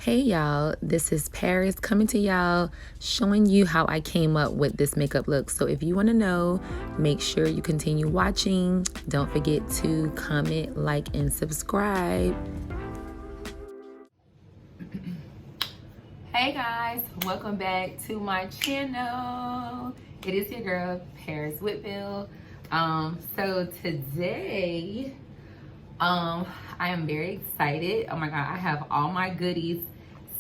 Hey y'all, this is Paris coming to y'all, showing you how I came up with this makeup look. So if you want to know, make sure you continue watching. Don't forget to comment, like, and subscribe. Hey guys, welcome back to my channel. It is your girl, Paris Whitfield. So today, I am very excited. Oh my God, I have all my goodies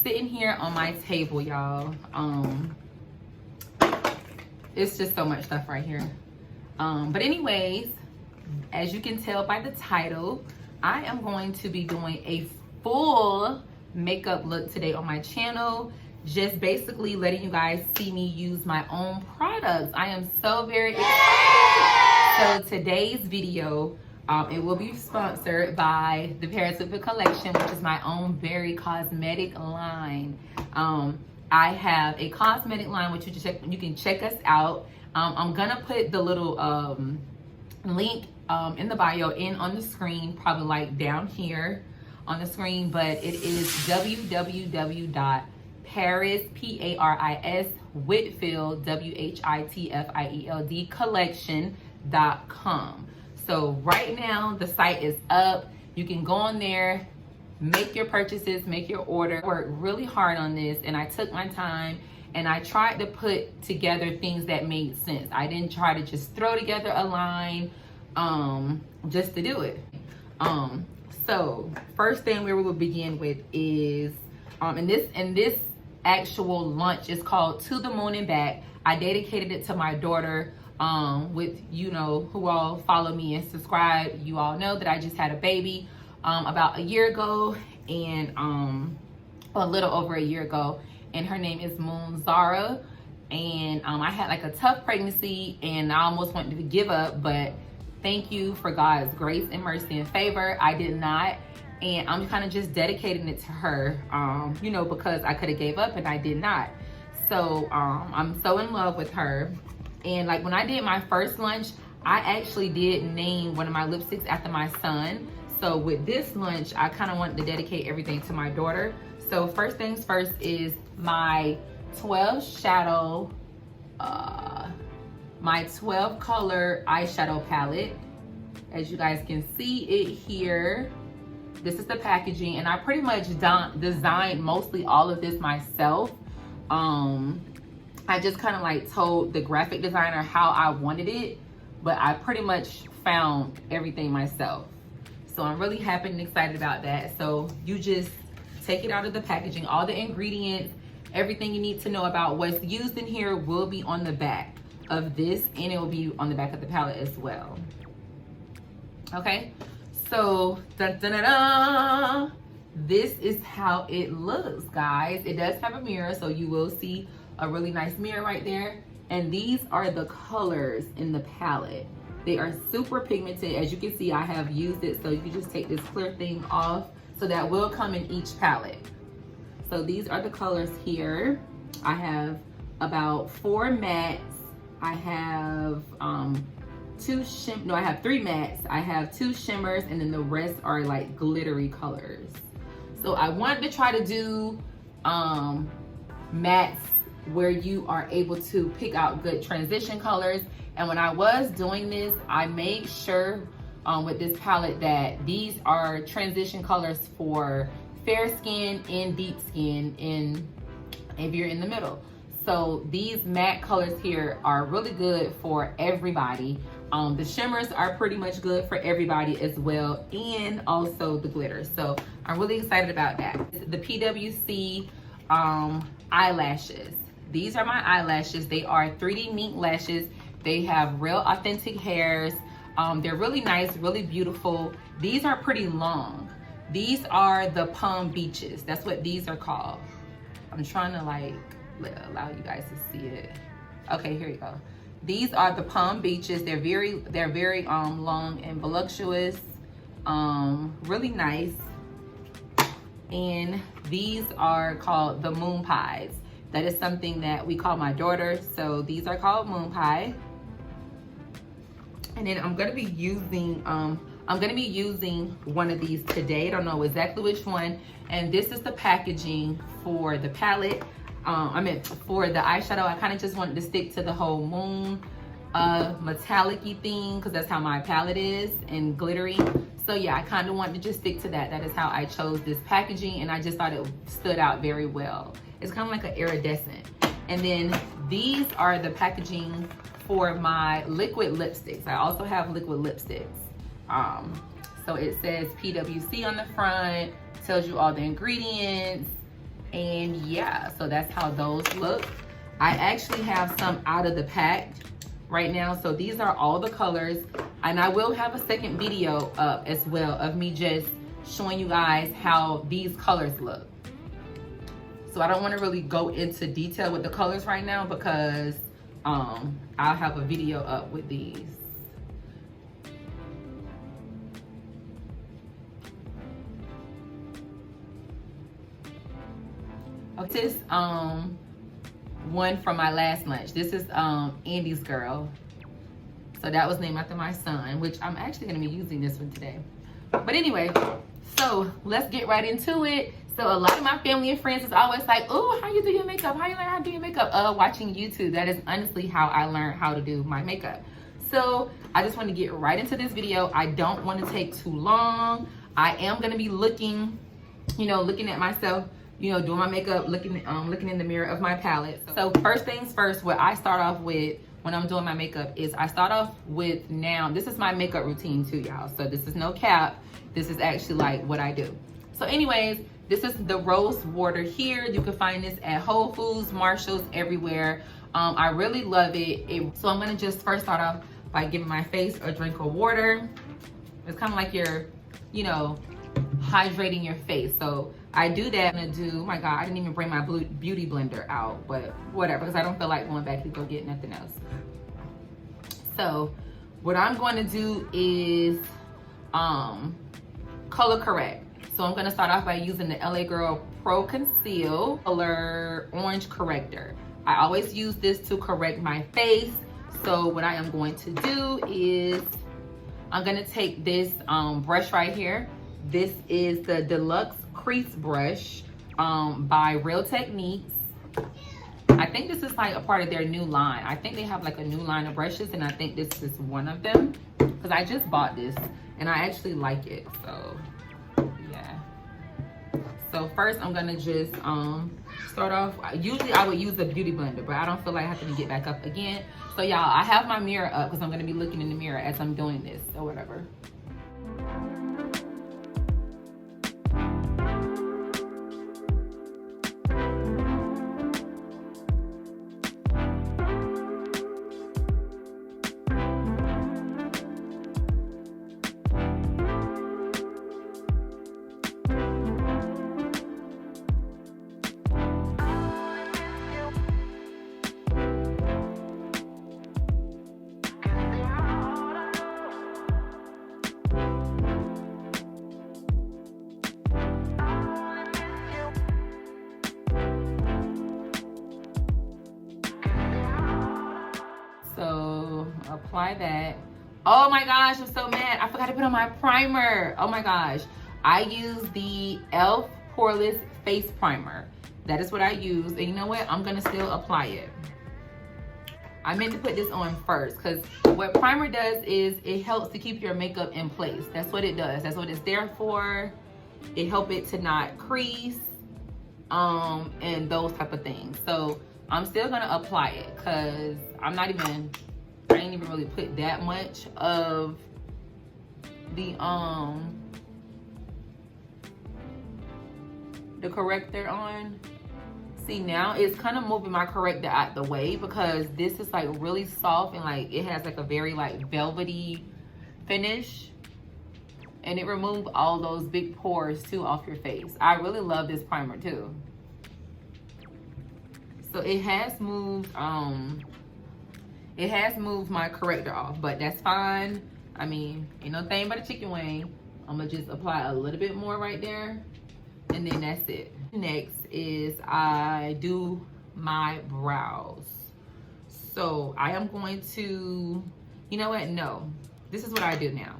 sitting here on my table, y'all. It's just so much stuff right here. But anyways, as you can tell by the title, I am going to be doing a full makeup look today on my channel. Just basically letting you guys see me use my own products. I am so very excited. So today's video, it will be sponsored by the PWC collection, which is my own very cosmetic line. I have a cosmetic line which you can check us out. I'm gonna put the little link in the bio and on the screen, probably like down here on the screen, but it is www.ParisWhitfield collection.com. So right now the site is up. You can go on there, make your purchases, make your order. I worked really hard on this and I took my time and I tried to put together things that made sense. I didn't try to just throw together a line just to do it. So first thing we will begin with is, and this actual lunch is called To the Moon and Back. I dedicated it to my daughter. With, you know, who all follow me and subscribe, you all know that I just had a baby about a year ago, and a little over a year ago, and her name is Moon Zara. And I had like a tough pregnancy and I almost wanted to give up, but thank you for God's grace and mercy and favor, I did not. And I'm kind of just dedicating it to her, you know, because I could have gave up and I did not. So I'm so in love with her. And like when I did my first lunch, I actually did name one of my lipsticks after my son. So with this lunch, I kind of wanted to dedicate everything to my daughter. So first things first is my 12 shadow, my 12 color eyeshadow palette. As you guys can see it here, this is the packaging, and I pretty much designed mostly all of this myself. I just kind of like told the graphic designer how I wanted it, but I pretty much found everything myself. So I'm really happy and excited about that. So you just take it out of the packaging, all the ingredients, everything you need to know about what's used in here will be on the back of this, and it will be on the back of the palette as well. Okay, so dun, dun, dun, dun. This is how it looks, guys. It does have a mirror, so you will see a really nice mirror right there. And these are the colors in the palette. They are super pigmented. As you can see, I have used it, so you can just take this clear thing off. So that will come in each palette. So these are the colors here. I have about 4 mattes. I have I have 3 mattes. I have 2 shimmers, and then the rest are like glittery colors. So I wanted to try to do mattes where you are able to pick out good transition colors. And when I was doing this, I made sure with this palette that these are transition colors for fair skin and deep skin, and if you're in the middle. So these matte colors here are really good for everybody. The shimmers are pretty much good for everybody as well, and also the glitters. So I'm really excited about that. The PWC eyelashes. These are my eyelashes. They are 3D mink lashes. They have real authentic hairs. They're really nice, really beautiful. These are pretty long. These are the Palm Beaches. That's what these are called. I'm trying to like allow you guys to see it. Okay, here you go. These are the Palm Beaches. They're very long and voluptuous. Really nice. And these are called the Moon Pies. That is something that we call my daughter. So these are called Moon Pie. And then I'm gonna be using I'm gonna be using one of these today. I don't know exactly which one. And this is the packaging for the palette. For the eyeshadow, I kind of just wanted to stick to the whole moon metallic-y theme, because that's how my palette is, and glittery. So yeah, I kind of wanted to just stick to that. That is how I chose this packaging, and I just thought it stood out very well. It's kind of like an iridescent. And then these are the packaging for my liquid lipsticks. I also have liquid lipsticks. So it says PWC on the front, tells you all the ingredients, and yeah, so that's how those look. I actually have some out of the pack right now, so these are all the colors, and I will have a second video up as well of me just showing you guys how these colors look. So I don't want to really go into detail with the colors right now, because I'll have a video up with these. This is one from my last lunch. This is Andy's Girl. So that was named after my son, which I'm actually gonna be using this one today. But anyway, so let's get right into it. So a lot of my family and friends is always like, oh, how you do your makeup? How you learn how to do your makeup? Watching YouTube. That is honestly how I learned how to do my makeup. So I just want to get right into this video. I don't want to take too long. I am gonna be looking at myself, doing my makeup, looking in the mirror of my palette. So first things first, what I start off with when I'm doing my makeup is I start off with, now this is my makeup routine too, y'all. So this is no cap. This is actually like what I do. So anyways, this is the rose water here. You can find this at Whole Foods, Marshalls, everywhere. I really love it. So I'm gonna just first start off by giving my face a drink of water. It's kind of like you're, hydrating your face. So I do that. I'm gonna do, oh my God, I didn't even bring my beauty blender out, but whatever, because I don't feel like going back to go get nothing else. So what I'm going to do is color correct. So I'm going to start off by using the LA Girl Pro Conceal Color Orange Corrector. I always use this to correct my face. So what I am going to do is I'm going to take this brush right here. This is the Deluxe Crease Brush by Real Techniques. I think this is like a part of their new line. I think they have like a new line of brushes, and I think this is one of them, because I just bought this and I actually like it. So yeah. So first I'm gonna just start off. Usually I would use the beauty blender, but I don't feel like having to get back up again. So y'all, I have my mirror up because I'm gonna be looking in the mirror as I'm doing this or whatever. Apply that. Oh my gosh, I'm so mad. I forgot to put on my primer. Oh my gosh. I use the e.l.f. Poreless Face Primer. That is what I use. And you know what? I'm going to still apply it. I meant to put this on first, because what primer does is it helps to keep your makeup in place. That's what it does. That's what it's there for. It helps it to not crease and those type of things. So I'm still going to apply it, because I ain't even really put that much of the corrector on. See, now it's kind of moving my corrector out the way, because this is like really soft and like it has like a very like velvety finish, and it removes all those big pores too off your face. I really love this primer too. So it has moved my corrector off, but that's fine. I mean, ain't no thing but a chicken wing. I'm gonna just apply a little bit more right there, and then that's it. Next is I do my brows. So I am going to, you know what? No, this is what I do now.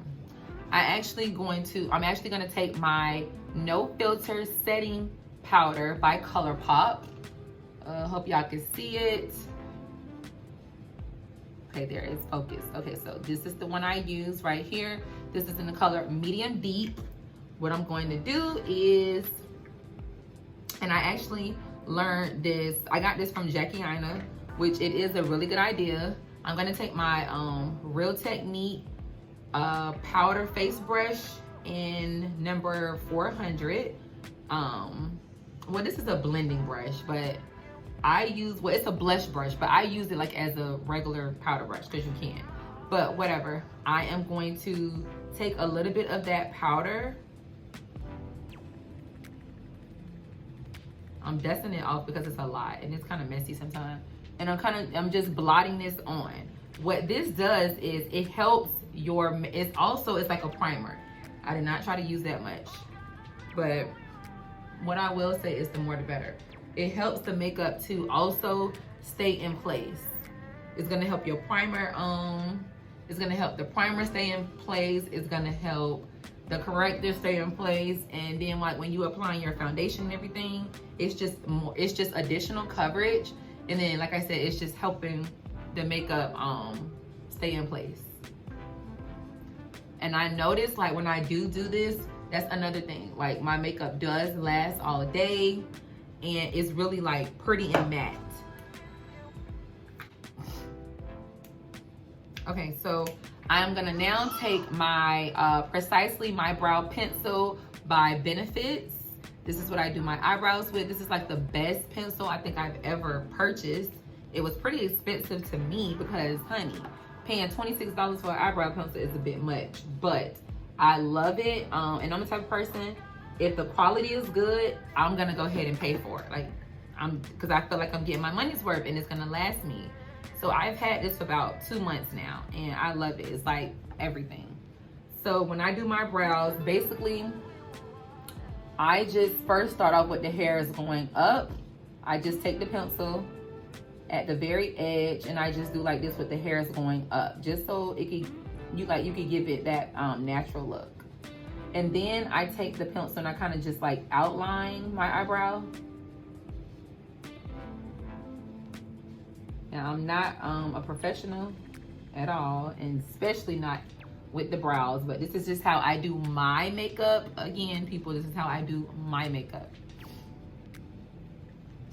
I'm actually gonna take my No Filter Setting Powder by ColourPop. Hope y'all can see it. Okay, there it's focused. Okay, so this is the one I use right here. This is in the color Medium Deep. What I'm going to do is, and I actually learned this, I got this from Jackie Aina, which it is a really good idea. I'm gonna take my Real Technique powder face brush in number 400. Well, this is a blending brush, but I use, well, it's a blush brush, but I use it like as a regular powder brush because you can. But whatever, I am going to take a little bit of that powder. I'm dusting it off because it's a lot and it's kind of messy sometimes. And I'm just blotting this on. What this does is it helps your, it's like a primer. I did not try to use that much, but what I will say is the more the better. It helps the makeup to also stay in place. It's gonna help your primer, it's gonna help the primer stay in place. It's gonna help the corrector stay in place. And then like when you applying your foundation and everything, it's just additional coverage. And then like I said, it's just helping the makeup stay in place. And I noticed like when I do this, that's another thing. Like my makeup does last all day and it's really like pretty and matte. Okay, so I'm gonna now take my Precisely My Brow Pencil by Benefits. This is what I do my eyebrows with. This is like the best pencil I think I've ever purchased. It was pretty expensive to me because, honey, paying $26 for an eyebrow pencil is a bit much, but I love it. And I'm the type of person, if the quality is good, I'm gonna go ahead and pay for it. Like, because I feel like I'm getting my money's worth and it's gonna last me. So I've had this for about 2 months now and I love it. It's like everything. So when I do my brows, basically, I just first start off with the hairs going up. I just take the pencil at the very edge and I just do like this with the hairs going up, just so it could, you could give it that natural look. And then I take the pencil and I kind of just like outline my eyebrow. Now I'm not a professional at all, and especially not with the brows, but this is just how I do my makeup. Again, people, this is how I do my makeup.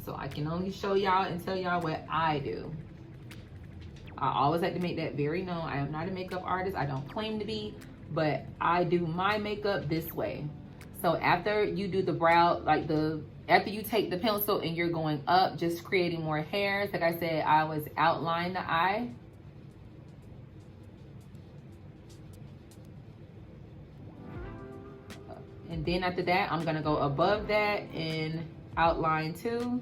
So I can only show y'all and tell y'all what I do. I always like to make that very known. I am not a makeup artist. I don't claim to be, but I do my makeup this way. So after you do the brow, after you take the pencil and you're going up, just creating more hairs. Like I said, I always outline the eye. And then after that, I'm gonna go above that and outline too.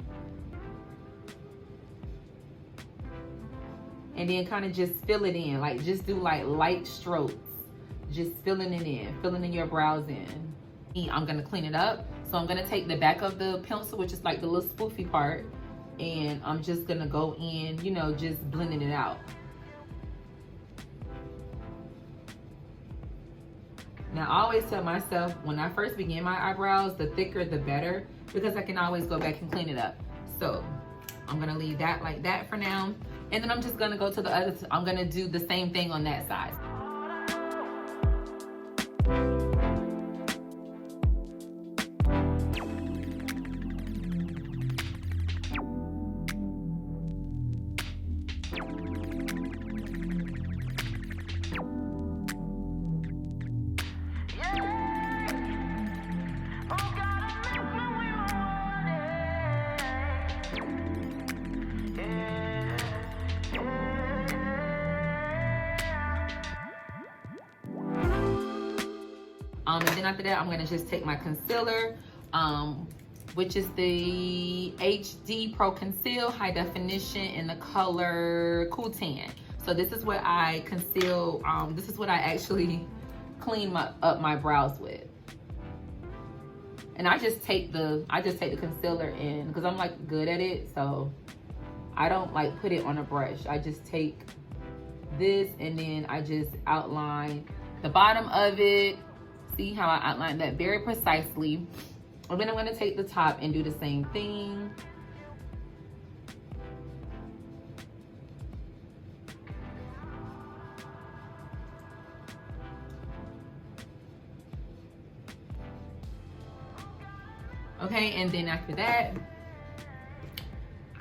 And then kind of just fill it in, like just do like light strokes, just filling it in, filling in your brows in. I'm gonna clean it up. So I'm gonna take the back of the pencil, which is like the little spoofy part, and I'm just gonna go in, you know, just blending it out. Now I always tell myself when I first begin my eyebrows, the thicker the better, because I can always go back and clean it up. So I'm gonna leave that like that for now. And then I'm just gonna go to the other, I'm gonna do the same thing on that side. And then after that, I'm gonna just take my concealer, which is the HD Pro Conceal High Definition in the color Cool Tan. So this is what I conceal, this is what I actually clean up my brows with. And I just take the concealer in, because I'm like good at it, so I don't like put it on a brush. I just take this and then I just outline. the bottom of it. See how I outlined that very precisely. And then I'm gonna take the top and do the same thing. Okay, and then after that,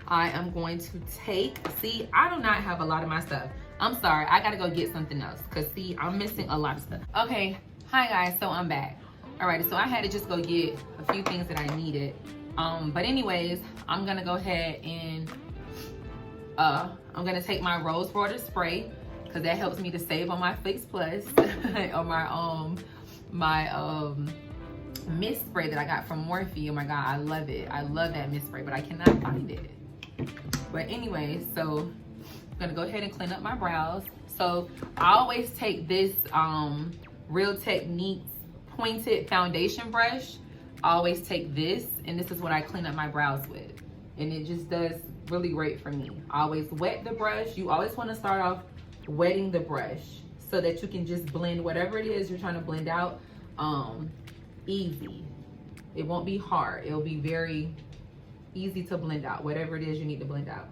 I am going to take, see, I do not have a lot of my stuff. I'm sorry, I gotta go get something else, because see, I'm missing a lot of stuff. Okay, hi guys, so I'm back. Alright, so I had to just go get a few things that I needed. But anyways, I'm gonna go ahead and I'm gonna take my Rose Border spray, because that helps me to save on my Fix Plus, or my mist spray that I got from Morphe. Oh my god, I love it. I love that mist spray, but I cannot find it. But anyway, so I'm gonna go ahead and clean up my brows. So I always take this Real Techniques pointed foundation brush. I always take this, and this is what I clean up my brows with, and it just does really great for me. I always wet the brush. You always want to start off wetting the brush so that you can just blend whatever it is you're trying to blend out easy. It won't be hard. It'll be very easy to blend out whatever it is you need to blend out.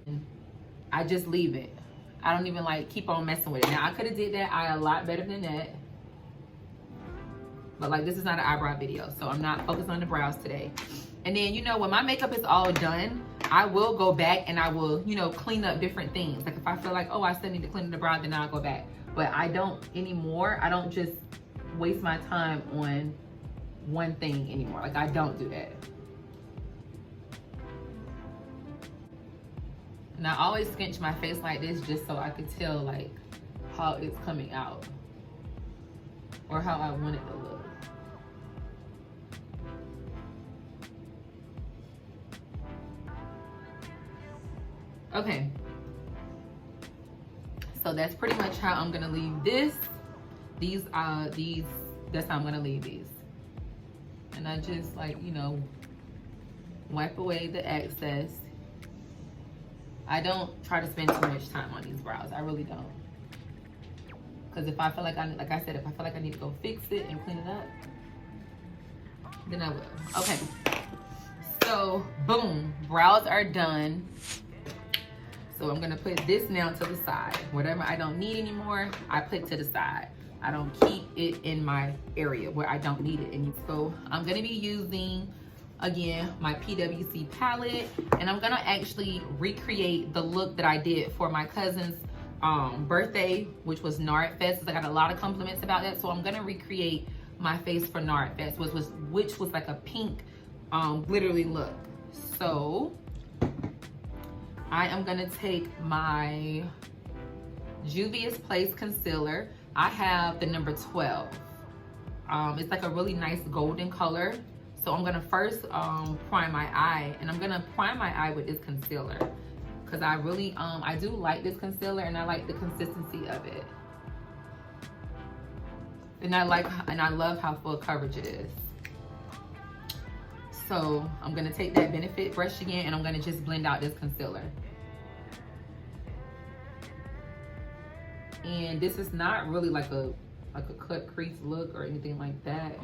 And I just leave it. I don't even like keep on messing with it. Now I could have did that eye a lot better than that, but like this is not an eyebrow video, so I'm not focused on the brows today. And then, you know, when my makeup is all done, I will go back and I will, you know, clean up different things. Like if I feel like, oh, I still need to clean the brow, then I'll go back. But I don't anymore. I don't just waste my time on one thing anymore. Like I don't do that. And I always sketch my face like this just so I could tell like how it's coming out or how I want it to look. Okay, so that's pretty much how I'm gonna leave this. That's how I'm gonna leave these. And I just like, you know, wipe away the excess. I don't try to spend too much time on these brows. I really don't. Because if I feel like like I said, if I feel like I need to go fix it and clean it up, then I will. Okay, so boom, brows are done. So I'm gonna put this now to the side. Whatever I don't need anymore, I put to the side. I don't keep it in my area where I don't need it anymore. So I'm gonna be using, again, my PWC palette, and I'm gonna actually recreate the look that I did for my cousin's birthday, which was Nars Fest. I got a lot of compliments about that, so I'm gonna recreate my face for Nars Fest, which was like a pink glittery look. So I am gonna take my Juvias Place concealer. I have the number 12. It's like a really nice golden color. So I'm gonna first prime my eye, and I'm gonna prime my eye with this concealer because I really, I do like this concealer, and I like the consistency of it. And I love how full coverage it is. So I'm gonna take that Benefit brush again, and I'm gonna just blend out this concealer. And this is not really like a cut crease look or anything like that.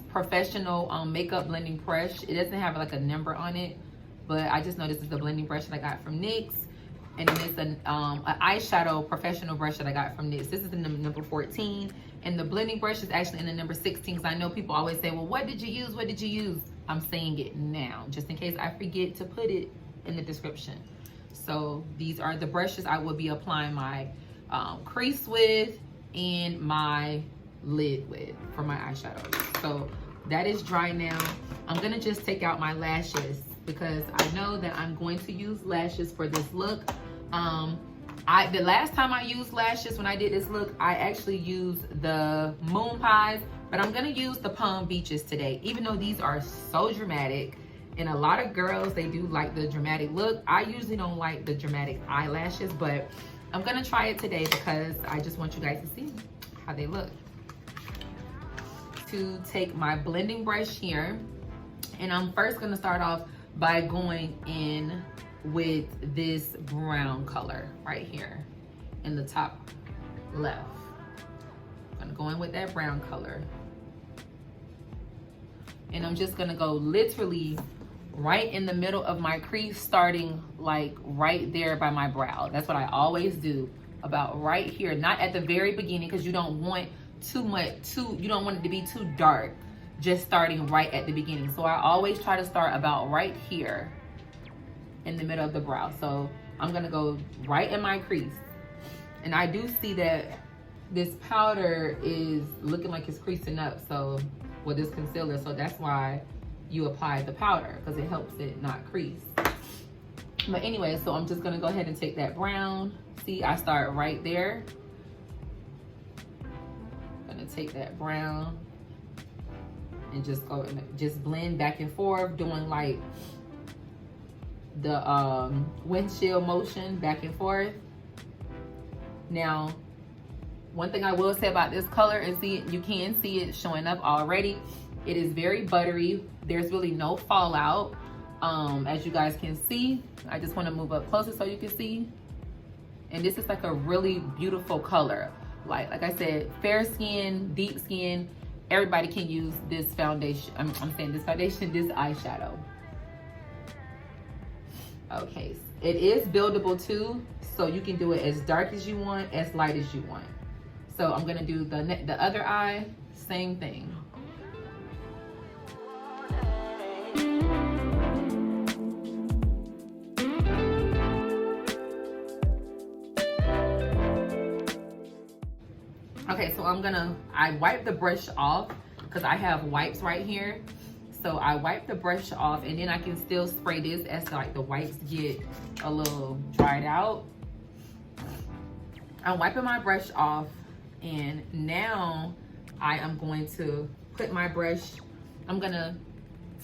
Professional makeup blending brush. It doesn't have like a number on it, but I just know this is the blending brush that I got from NYX, and then it's an eyeshadow professional brush that I got from NYX. This is the number 14, and the blending brush is actually in the number 16. Because I know people always say, well, what did you use? What did you use? I'm saying it now, just in case I forget to put it in the description. So these are the brushes I will be applying my crease with and my lid with for my eyeshadows. So that is dry now. I'm gonna just take out my lashes because I know that I'm going to use lashes for this look. The last time I used lashes when I did this look, I actually used the Moon Pies, but I'm gonna use the Palm Beaches today. Even though these are so dramatic, and a lot of girls, they do like the dramatic look. I usually don't like the dramatic eyelashes, but I'm gonna try it today because I just want you guys to see how they look. To take my blending brush here, and I'm first gonna start off by going in with this brown color right here in the top left. I'm gonna go in with that brown color. And I'm just gonna go literally right in the middle of my crease, starting like right there by my brow. That's what I always do, about right here, not at the very beginning, because you don't want too much, you don't want it to be too dark, just starting right at the beginning. So I always try to start about right here in the middle of the brow. So I'm gonna go right in my crease. And I do see that this powder is looking like it's creasing up, so with this concealer, so that's why you apply the powder, because it helps it not crease. But anyway, so I'm just gonna go ahead and take that brown. See, I start right there. I'm gonna take that brown and just go and just blend back and forth, doing like the windshield motion back and forth. Now, one thing I will say about this color is, you can see it showing up already. It is very buttery. There's really no fallout. As you guys can see, I just want to move up closer so you can see. And this is like a really beautiful color. Like I said, fair skin, deep skin, everybody can use this foundation. I'm saying this foundation, this eyeshadow. Okay, it is buildable too, so you can do it as dark as you want, as light as you want. So I'm gonna do the other eye, same thing. Okay, so I wipe the brush off because I have wipes right here. So I wipe the brush off, and then I can still spray this as like the wipes get a little dried out. I'm wiping my brush off, and now I am going to put my brush, I'm gonna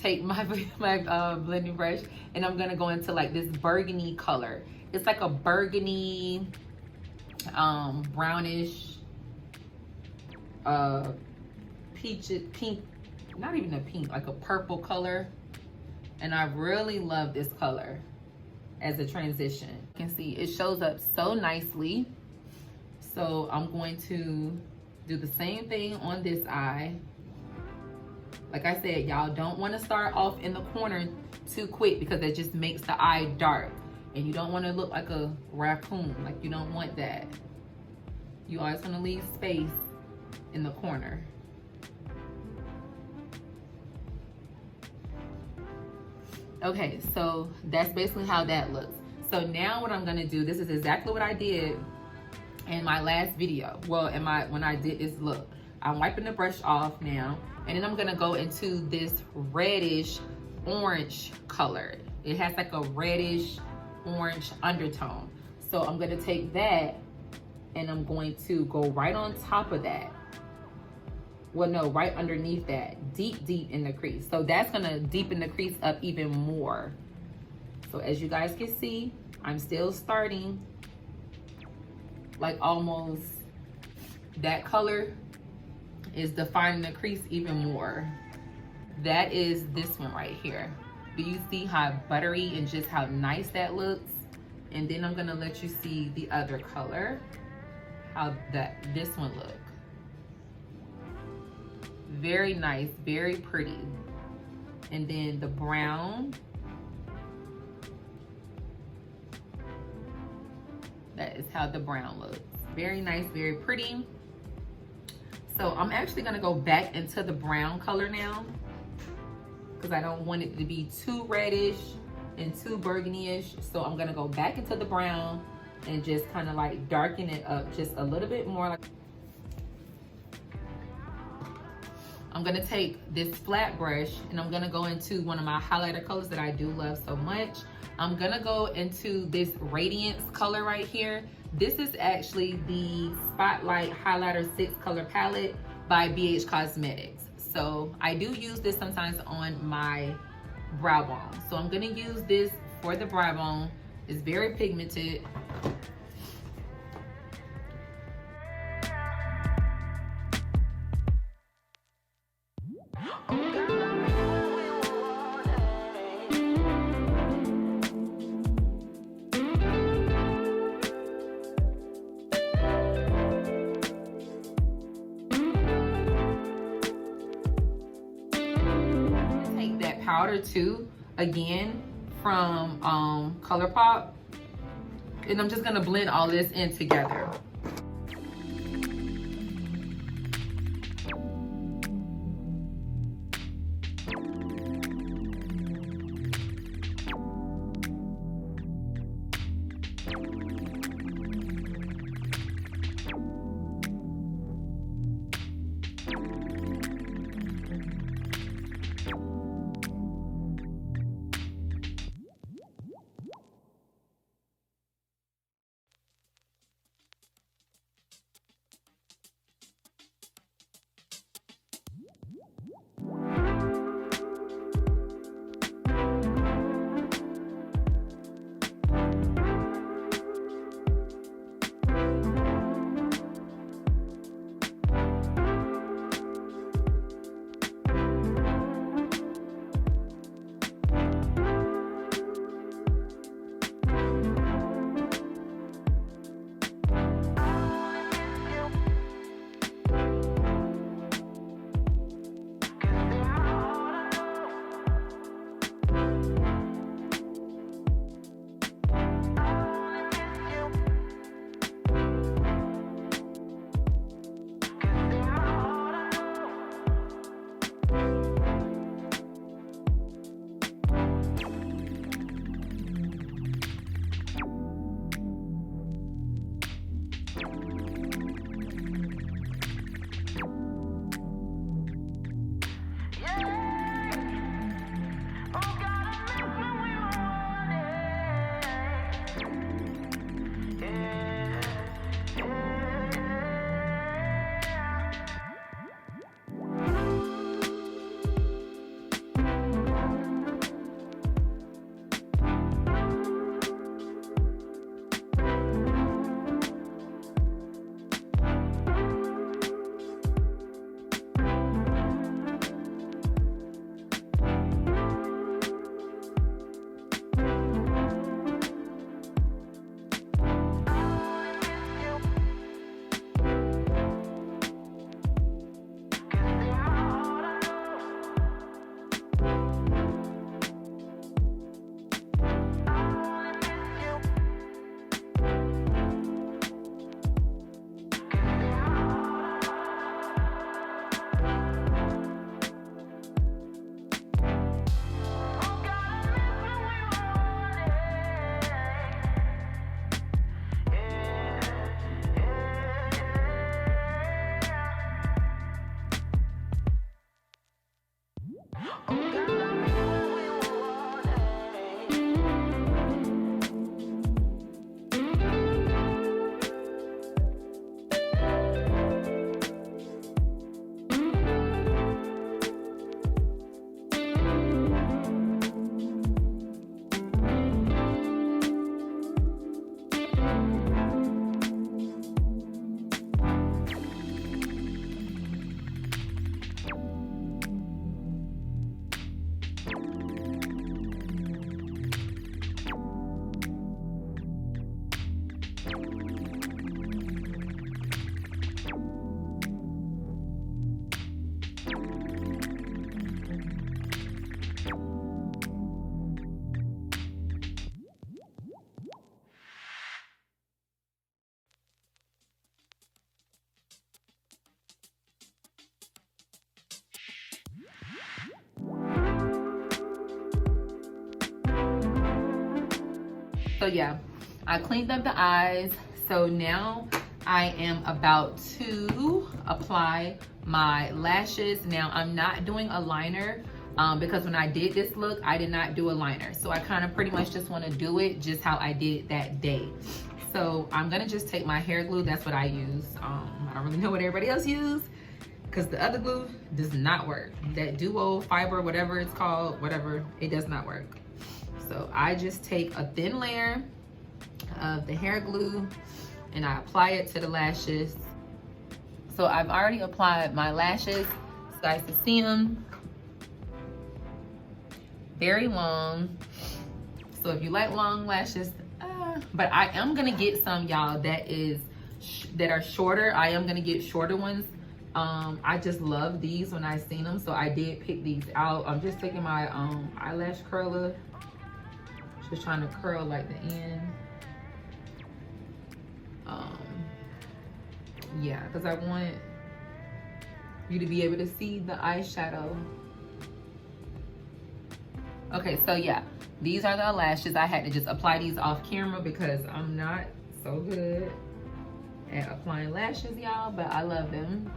take my blending brush, and I'm gonna go into like this burgundy color. It's like a burgundy, brownish, pink, not even a pink, like a purple color. And I really love this color as a transition. You can see it shows up so nicely. So I'm going to do the same thing on this eye. Like I said, y'all don't want to start off in the corner too quick, because it just makes the eye dark. And you don't want to look like a raccoon. Like, you don't want that. You always want to leave space in the corner. Okay, so that's basically how that looks. So now what I'm gonna do, this is exactly what I did in my last video. Well, when I did this look. I'm wiping the brush off now, and then I'm gonna go into this reddish orange color. It has like a reddish orange undertone. So I'm gonna take that, and I'm going to go right on top of that. Well, no, right underneath that, deep in the crease. So that's gonna deepen the crease up even more. So as you guys can see, I'm still starting like almost, that color is defining the crease even more. That is this one right here. Do you see how buttery and just how nice that looks? And then I'm gonna let you see the other color, how this one looks. Very nice, very pretty. And then the brown. That is how the brown looks. Very nice, very pretty. So I'm actually gonna go back into the brown color now, because I don't want it to be too reddish and too burgundy-ish. So I'm gonna go back into the brown and just kind of like darken it up just a little bit more. I'm gonna take this flat brush, and I'm gonna go into one of my highlighter colors that I do love so much. I'm gonna go into this Radiance color right here. This is actually the Spotlight Highlighter 6 color palette by BH Cosmetics. So I do use this sometimes on my brow bone. So I'm gonna use this for the brow bone. It's very pigmented. Powder too, again from ColourPop, and I'm just gonna blend all this in together. So yeah, I cleaned up the eyes. So now I am about to apply my lashes. Now I'm not doing a liner because when I did this look, I did not do a liner. So I kind of pretty much just want to do it just how I did it that day. So I'm gonna just take my hair glue. That's what I use. I don't really know what everybody else uses, because the other glue does not work. That duo fiber, whatever it's called, whatever, it does not work. So I just take a thin layer of the hair glue and I apply it to the lashes. So I've already applied my lashes. So guys can see them. Very long. So if you like long lashes, but I am gonna get some, y'all, that are shorter. I am gonna get shorter ones. I just love these when I seen them, so I did pick these out. I'm just taking my eyelash curler, just trying to curl like the end. Yeah, because I want you to be able to see the eyeshadow. Okay, so yeah, these are the lashes. I had to just apply these off camera because I'm not so good at applying lashes, y'all, but I love them.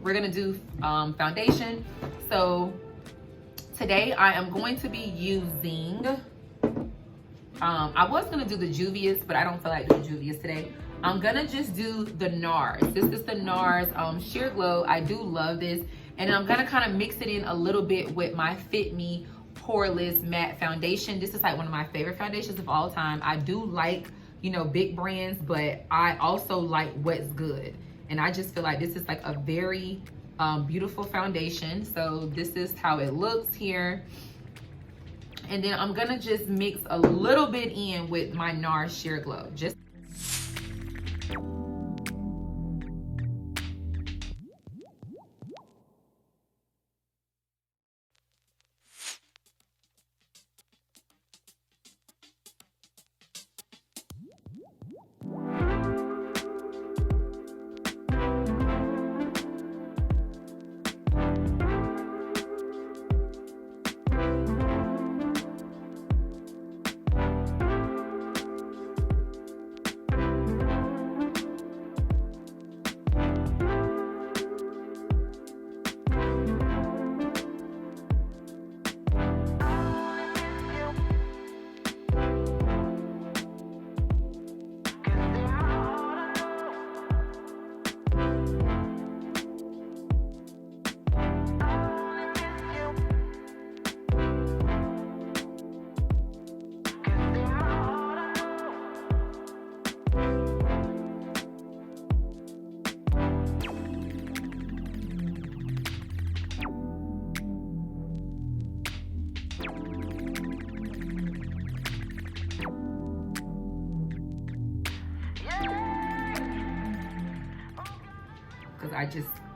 We're gonna do foundation. So today I am going to be using, I was gonna do the Juvias, but I don't feel like doing Juvias today. I'm gonna just do the Nars. This is the Nars Sheer Glow. I do love this. And I'm gonna kind of mix it in a little bit with my Fit Me Poreless Matte Foundation. This is like one of my favorite foundations of all time. I do like, you know, big brands, but I also like what's good. And I just feel like this is like a very beautiful foundation. So this is how it looks here. And then I'm gonna just mix a little bit in with my Nars Sheer Glow. Just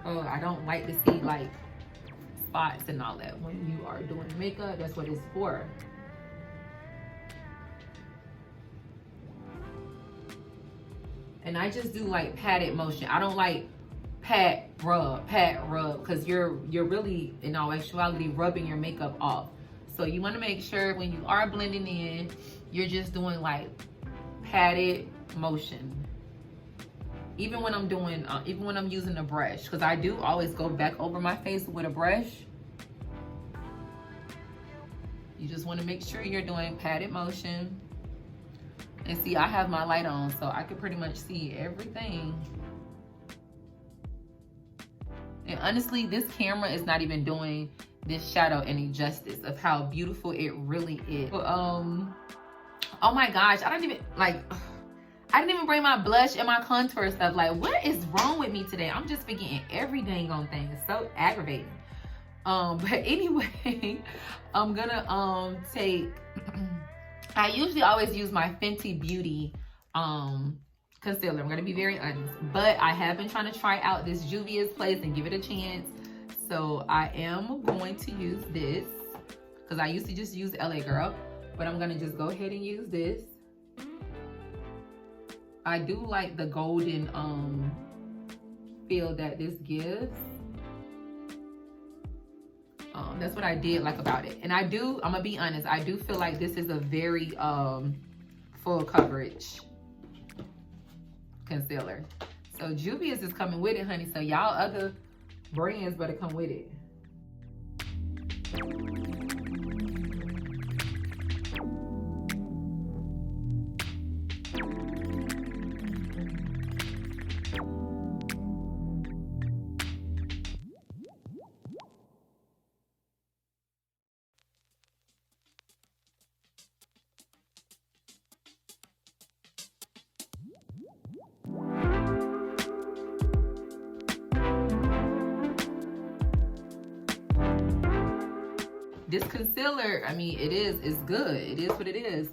I don't like to see like spots and all that when you are doing makeup. That's what it's for. And I just do like patted motion. I don't like pat rub, because you're really in all actuality rubbing your makeup off. So you want to make sure when you are blending in, you're just doing like patted motion. Even when I'm doing, even when I'm using a brush, because I do always go back over my face with a brush. You just want to make sure you're doing patted motion. And see, I have my light on, so I can pretty much see everything. And honestly, this camera is not even doing this shadow any justice of how beautiful it really is. But, oh my gosh, I don't even, like, I didn't even bring my blush and my contour stuff. Like, what is wrong with me today? I'm just forgetting every dang on thing. It's so aggravating. But anyway, I'm gonna take, I usually always use my Fenty Beauty concealer. I'm gonna be very honest, but I have been trying to try out this Juvia's place and give it a chance. So I am going to use this because I used to just use LA Girl, but I'm gonna just go ahead and use this. I do like the golden feel that this gives. That's what I did like about it. And I'm gonna be honest, I do feel like this is a very full coverage concealer. So Juvia's is coming with it, honey. So y'all other brands better come with it. This concealer, I mean, it's good. It is what it is.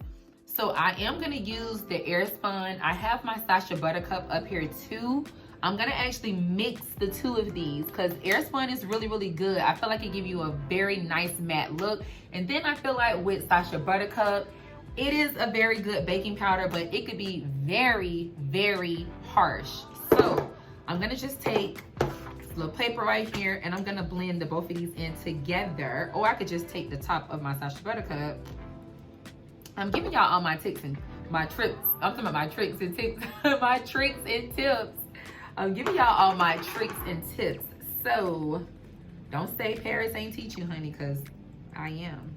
So I am gonna use the Airspun. I have my Sacha Buttercup up here too. I'm gonna actually mix the two of these because Airspun is really, really good. I feel like it gives you a very nice matte look. And then I feel like with Sacha Buttercup, it is a very good baking powder, but it could be very, very harsh. So I'm gonna just take little paper right here, and I'm gonna blend the both of these in together. Or I could just take the top of my Sacha Buttercup. I'm giving y'all all my tricks and my trips. I'm talking about my tricks and tips. My tricks and tips. I'm giving y'all all my tricks and tips. So don't say Paris ain't teach you, honey, because I am.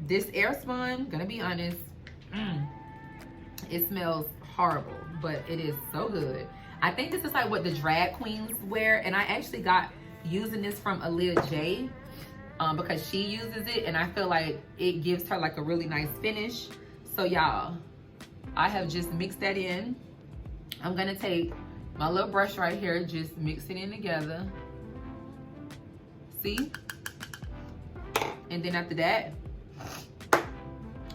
This Airspun, gonna be honest, it smells horrible, but it is so good. I think this is like what the drag queens wear, and I actually got using this from Aaliyah J because she uses it, and I feel like it gives her like a really nice finish. So y'all, I have just mixed that in. I'm gonna take my little brush right here, just mix it in together. See? And then after that,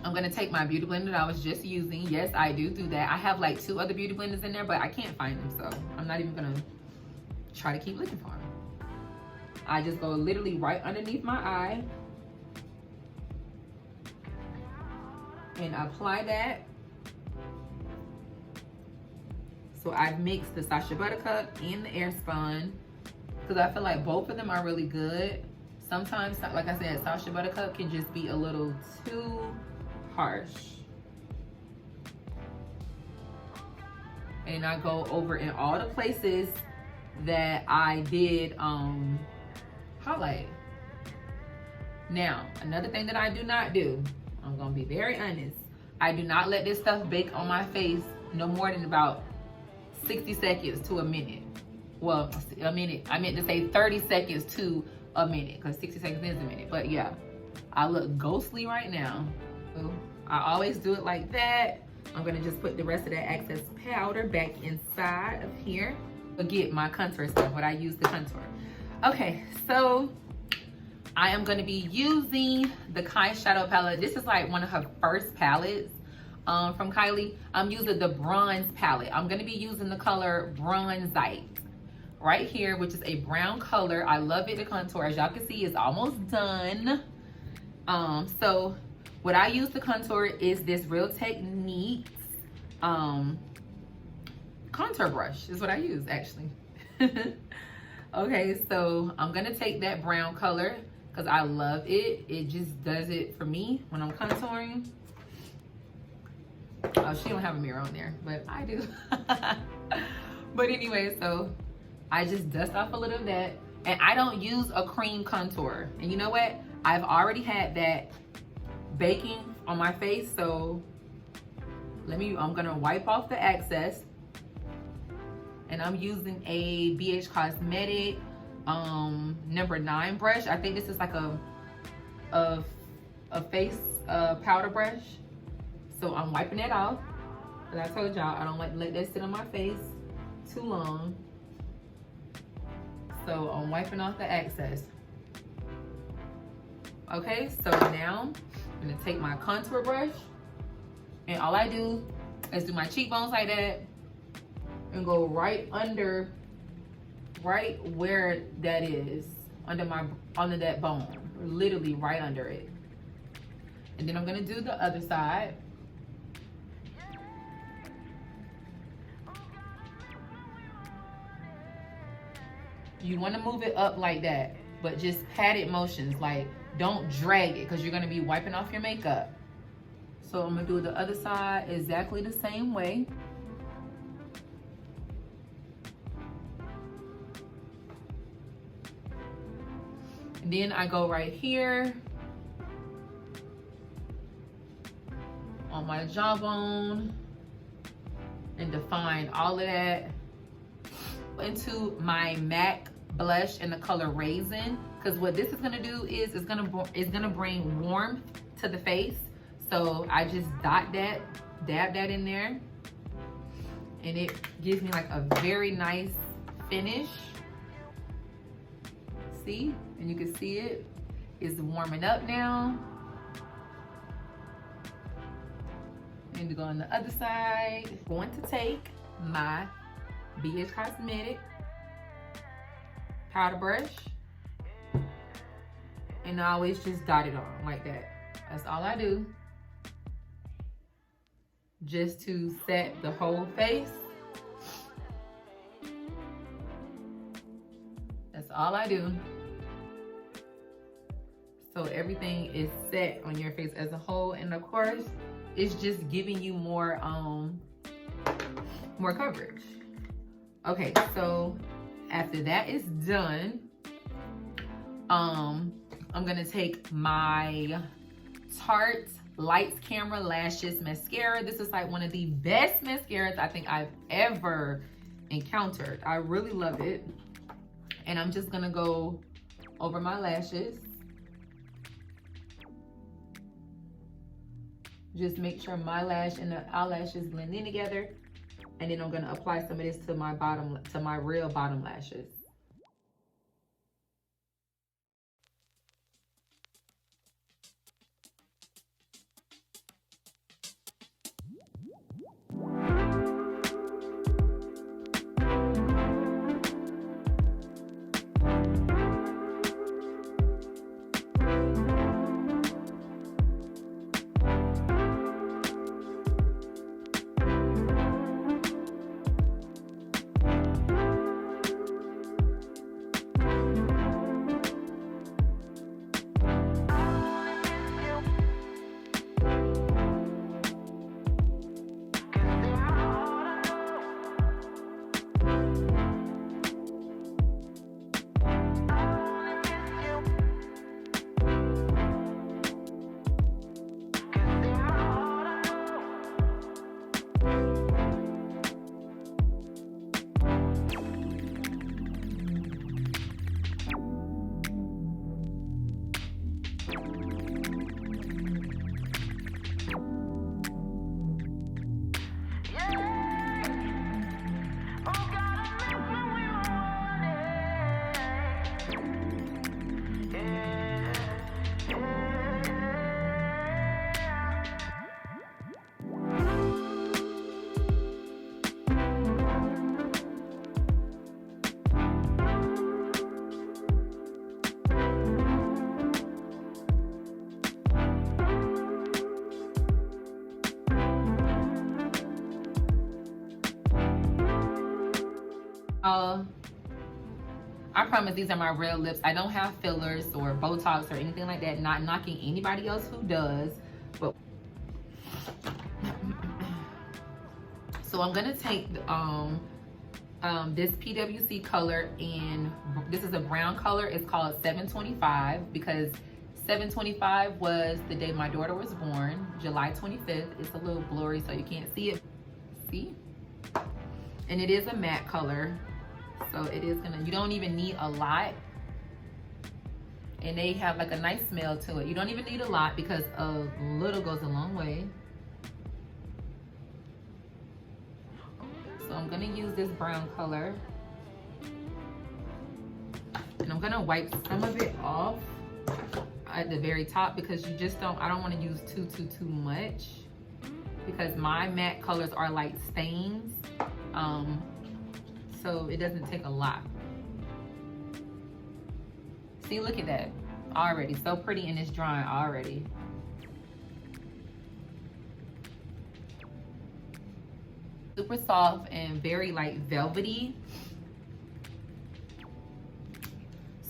I'm gonna take my beauty blender that I was just using. Yes, I do that. I have like 2 other beauty blenders in there, but I can't find them, so I'm not even gonna try to keep looking for them. I just go literally right underneath my eye and apply that. So I've mixed the Sacha Buttercup and the Airspun because I feel like both of them are really good. Sometimes, like I said, Sacha Buttercup can just be a little too harsh. And I go over in all the places that I did highlight. Now, another thing that I do not do, I'm gonna be very honest, I do not let this stuff bake on my face no more than about 60 seconds to a minute. Well, a minute, I meant to say 30 seconds to a minute, because 60 seconds is a minute. But yeah, I look ghostly right now. So I always do it like that. I'm gonna just put the rest of that excess powder back inside of here. Forget my contour stuff, what I use to contour. Okay, so I am gonna be using the Kai Shadow palette. This is like one of her first palettes from Kylie. I'm using the bronze palette. I'm gonna be using the color Bronzite right here, which is a brown color. I love it to contour. As y'all can see, it's almost done. So what I use to contour is this Real Techniques contour brush is what I use actually. Okay, so I'm gonna take that brown color because I love it. It just does it for me when I'm contouring. Oh, she don't have a mirror on there, but I do. But anyway, so I just dust off a little of that, and I don't use a cream contour. And you know what? I've already had that baking on my face, so I'm gonna wipe off the excess. And I'm using a BH Cosmetic number 9 brush. I think this is like a face powder brush. So I'm wiping it off. As I told y'all, I don't like to let that sit on my face too long. So I'm wiping off the excess. Okay, so now I'm gonna take my contour brush, and all I do is do my cheekbones like that and go right under, right where that is, under that bone, literally right under it. And then I'm gonna do the other side. You wanna move it up like that, but just padded motions, like don't drag it, because you're gonna be wiping off your makeup. So I'm gonna do the other side exactly the same way. And then I go right here on my jawbone and define all of that into my MAC blush in the color Rasin, because what this is gonna do is it's gonna bring warmth to the face. So I just dab that in there, and it gives me like a very nice finish. See, and you can see it's warming up now. And to go on the other side, I'm going to take my BH Cosmetic powder brush, and I always just dot it on like that. That's all I do, just to set the whole face. That's all I do. So everything is set on your face as a whole, and of course, it's just giving you more coverage. Okay, so after that is done, I'm gonna take my Tarte Lights Camera Lashes Mascara. This is like one of the best mascaras I think I've ever encountered. I really love it. And I'm just gonna go over my lashes. Just make sure my lash and the eyelashes blend in together. And then I'm gonna apply some of this to my real bottom lashes. I promise these are my real lips. I don't have fillers or Botox or anything like that. Not knocking anybody else who does, but so I'm gonna take this PWC color, and this is a brown color. It's called 725 because 725 was the day my daughter was born, July 25th. It's a little blurry so you can't see it. See? And it is a matte color. So it is gonna, you don't even need a lot. and they have like a nice smell to it. You don't even need a lot because a little goes a long way. So I'm gonna use this brown color, and I'm gonna wipe some of it off at the very top because you just don't, I don't want to use too much because my matte colors are like stains, so it doesn't take a lot. See, look at that already, so pretty, and it's drying already. Super soft and very like velvety.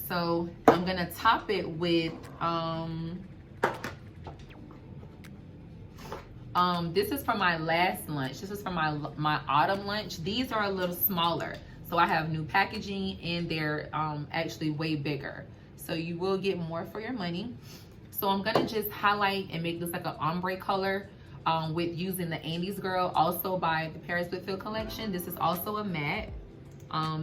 So I'm gonna top it with this is for my last lunch. This is for my autumn lunch. These are a little smaller, so I have new packaging and they're actually way bigger, so you will get more for your money. So I'm gonna just highlight and make this like an ombre color with using the Andy's Girl, also by the Paris Whitfield collection. This is also a matte.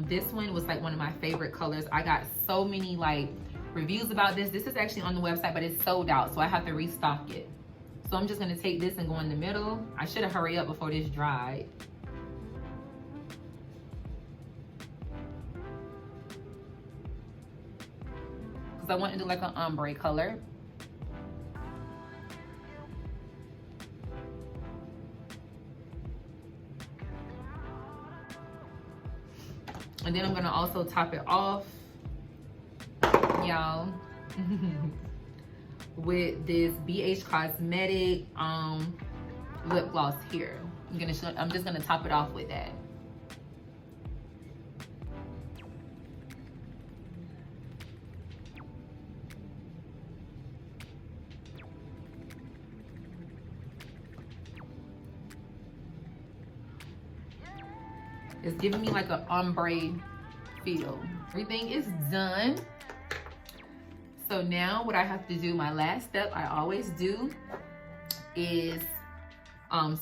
This one was like one of my favorite colors. I got so many like reviews about this. This is actually on the website, but it's sold out, so I have to restock it. So I'm just gonna take this and go in the middle. I should have hurried up before this dried. Because I want to do like an ombre color. And then I'm gonna also top it off, y'all, with this BH Cosmetic lip gloss here. I'm just gonna top it off with that. It's giving me like an ombre feel. Everything is done. So now what I have to do, my last step I always do is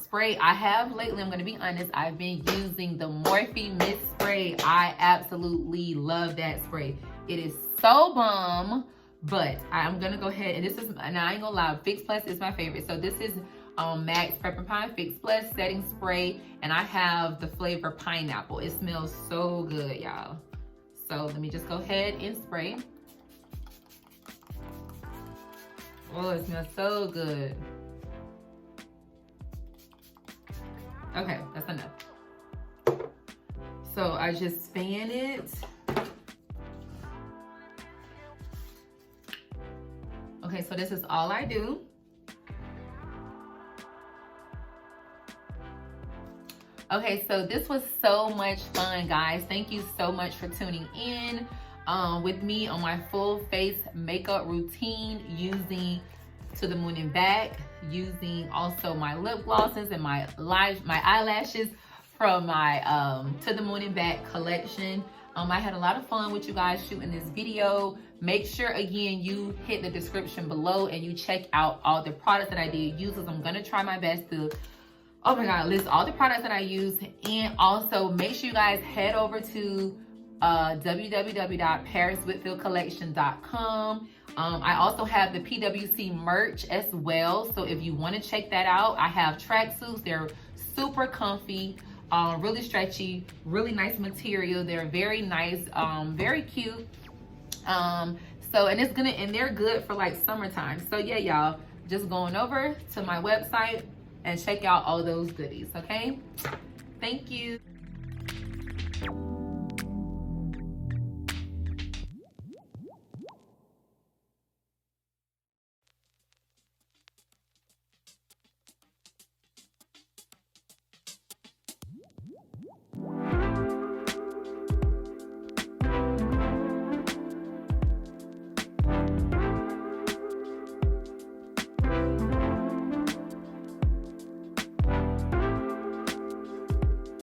spray. I have lately, I'm gonna be honest, I've been using the Morphe Mist Spray. I absolutely love that spray. It is so bomb, but I'm gonna go ahead, and this is, and I ain't gonna lie, Fix Plus is my favorite. So this is Max Prep and Prime Fix Plus setting spray, and I have the flavor pineapple. It smells so good, y'all. So let me just go ahead and spray. Oh, it smells so good. Okay, that's enough. So I just fan it. Okay, so this is all I do. Okay, so this was so much fun, guys. Thank you so much for tuning in with me on my full face makeup routine using To the Moon and Back, using also my lip glosses and my eyelashes from my To the Moon and Back collection. I had a lot of fun with you guys shooting this video. Make sure, again, you hit the description below and you check out all the products that I did use, because I'm gonna try my best to, oh my God, list all the products that I used. And also make sure you guys head over to www.thepariswhitfieldcollection.com. I also have the PWC merch as well, so if you want to check that out, I have tracksuits. They're super comfy, really stretchy, really nice material. They're very nice, very cute. And they're good for like summertime. So yeah, y'all, just going over to my website and check out all those goodies. Okay, thank you.